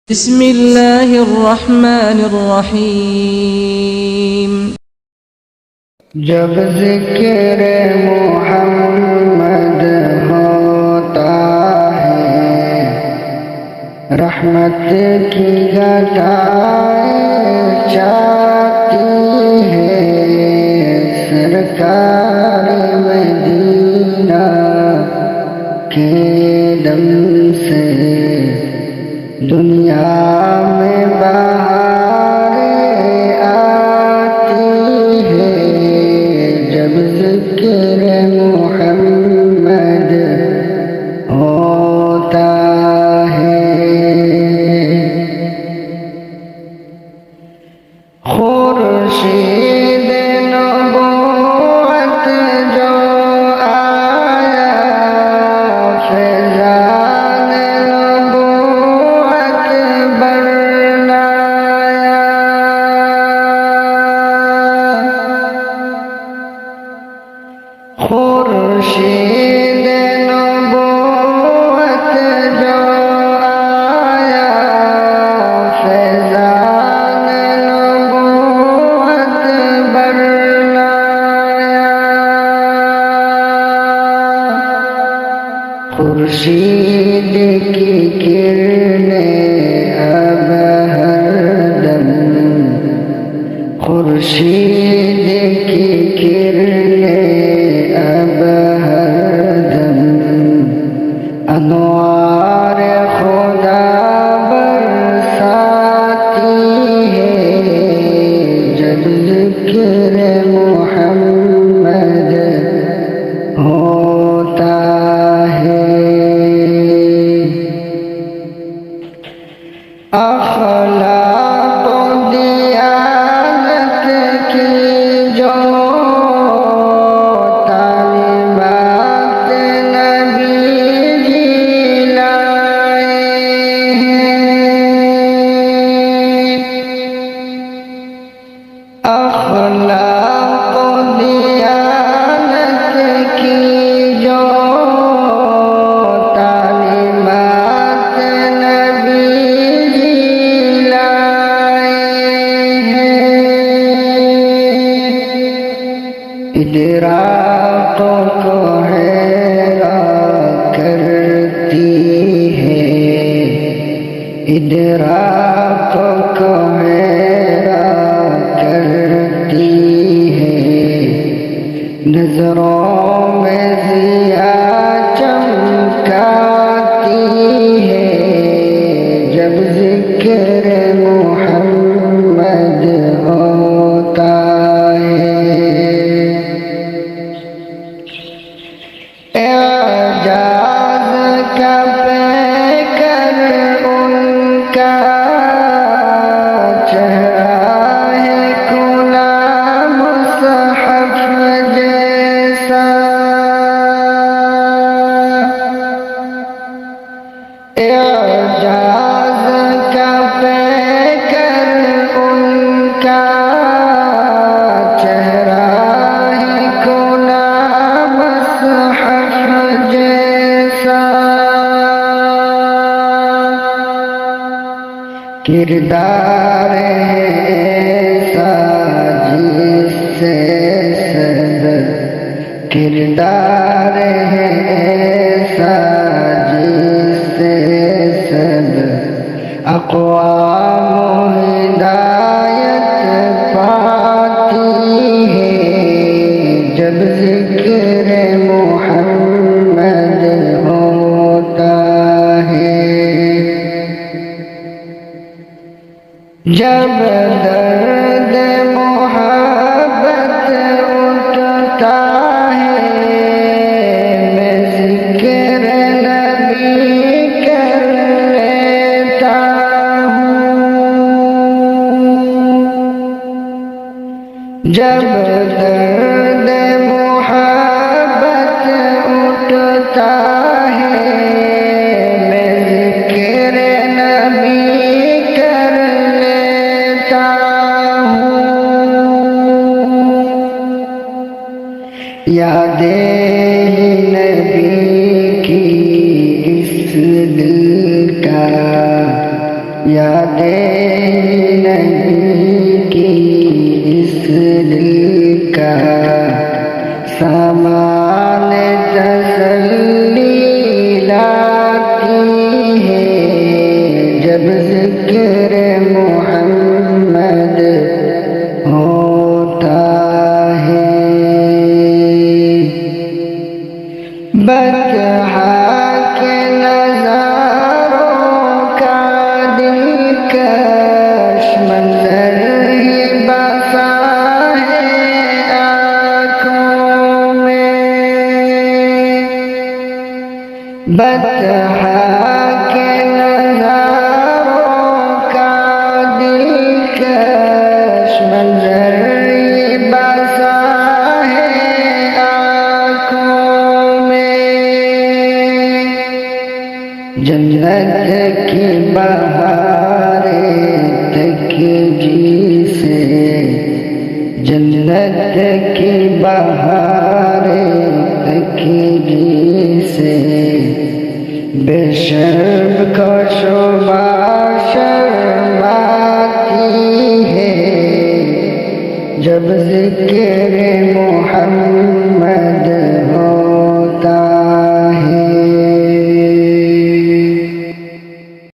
بسم اللہ الرحمن الرحیم۔ جب ذکر محمد ہوتا ہے رحمت کی گدائیں چاہتی ہے، سرکار مدینہ کے دم سے دنیا میں بہاریں آتی ہے۔ جب ذکر محمد ہوتا ہے، خورشید نبوت جو آیا، فیضان نبوت برلایا، خورشید نبوت جو آیا، فیضان نبوت برلایا، خورشید کی کرنیں اب ہر دم، خورشید کی کرنیں اب ہر دم انوار خدا برساتی ہے۔ جب ذکر محمد ہوتا ہے، اخلاق و دیانت کی جو تعلیمات نبی جی لائے ہیں، اخلاق و دیانت کی جو تعلیمات نبی جی لائے ہیں، ادراک کو حیران کرتی ہے، ادراک کو حیران کرتی ہے، نظروں میں ضیا چمکاتی ہے۔ جب ذکر محمد ہوتا ہے، اعجاز کا پیکر ان کا چہرہ ہے کھلا مصحف جیسا، اعجاز کا پیکر ان کا چہرہ ہے کھلا مصحف جیسا، کردار ہے ایسا جس سے سب، کردار ہے ایسا جس سے سب اقوام ہدایت پاتی ہے۔ جب ذکر محمد ہوتا ہے، جب درد محبت اٹھتا ہے، میں ذکر نبی کر لیتا ہوں، جب درد محبت اٹھتا ہے، میں ذکر نبی کر لیتا ہوں، یادیں نبی کی اس دل کا یادیں نہیں کی اس دل کا سامان تسلی لاتی ہے جب ذکر محمد ہوتا ہے بطحا کے نظاروں کا دلکش منظر ہی بسا ہے آنکھوں میں بطحا کے نظاروں کا دلکش منظر ہی بسا ہے آنکھوں میں جنت کی بہاریں تکجی سے جنت کی بہاریں تکجی سے بے شرم